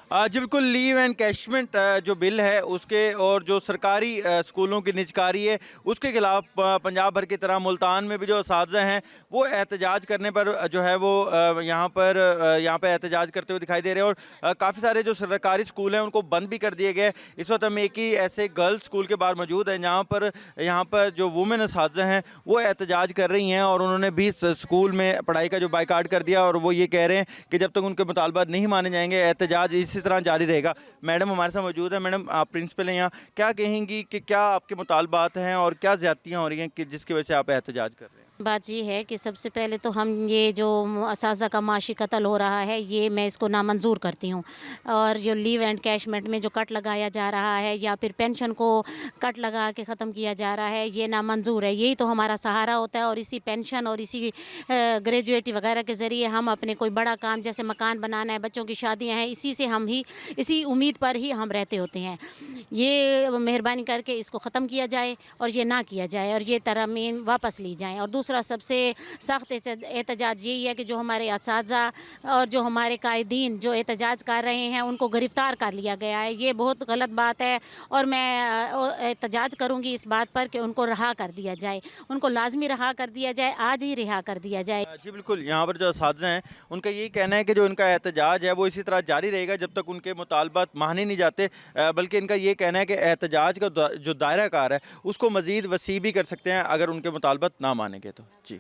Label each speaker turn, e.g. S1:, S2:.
S1: जी बिल्कुल, leave and कैशमेंट जो bill है उसके और जो सरकारी स्कूलों की निजकारी है उसके खिलाफ पंजाब भर की तरह मुल्तान में भी जो असातिज़ा हैं वो एहतजाज करने पर जो है वो यहाँ पे एहतजाज करते हुए दिखाई दे रहे हैं। और काफ़ी सारे जो सरकारी स्कूल हैं उनको बंद भी कर दिए गए। इस वक्त हम एक ही ऐसे गर्ल्स स्कूल के बाहर मौजूद हैं जहाँ पर जो वुमेन असातिज़ा हैं वो एहतजाज कर रही हैं और उन्होंने भी स्कूल में पढ़ाई का जो बाइकाट कर दिया और वो ये कह रहे हैं कि जब तक उनके मुतालबात नहीं माने जाएंगे एहतजाज इसी तरह जारी रहेगा। मैडम हमारे साथ मौजूद है। मैडम, आप प्रिंसिपल हैं यहाँ, क्या कहेंगी कि क्या आपके मुतालबात हैं और क्या ज़्यादतियाँ हो रही हैं कि जिसकी वजह से आप एहतजाज कर रहे हैं?
S2: बात ये है कि सबसे पहले तो हम ये जो असातिज़ा का माशी कत्ल हो रहा है ये मैं इसको नामंजूर करती हूँ। और जो लीव एंड कैशमेंट में जो कट लगाया जा रहा है या फिर पेंशन को कट लगा के ख़त्म किया जा रहा है ये नामंजूर है। यही तो हमारा सहारा होता है और इसी पेंशन और इसी ग्रेजुएटी वगैरह के ज़रिए हम अपने कोई बड़ा काम जैसे मकान बनाना है, बच्चों की शादियाँ हैं, इसी से हम ही इसी उम्मीद पर ही हम रहते होते हैं। ये मेहरबानी करके इसको ख़त्म किया जाए और ये ना किया जाए और ये तरमीम वापस ली जाएँ। और दूसरा सबसे सख्त एहतजाज यही है कि जो हमारे असातिज़ा और जो हमारे कायदीन जो एहतजाज कर रहे हैं उनको गिरफ़्तार कर लिया गया है। ये बहुत गलत बात है और मैं एहतजाज करूँगी इस बात पर कि उनको रहा कर दिया जाए, उनको लाज़मी रहा कर दिया जाए, आज ही रिहा कर दिया जाए।
S1: जी बिल्कुल, यहाँ पर जो असातिज़ा हैं उनका यही कहना है कि जो इनका एहतजाज है वो इसी तरह जारी रहेगा जब तक उनके मुतालबात माने नहीं जाते। बल्कि इनका ये कहना है कि एहतजाज का जो दायरा कार है उसको मज़ीद वसी भी कर सकते हैं अगर उनके मुतालबात ना मानेंगे तो। जी।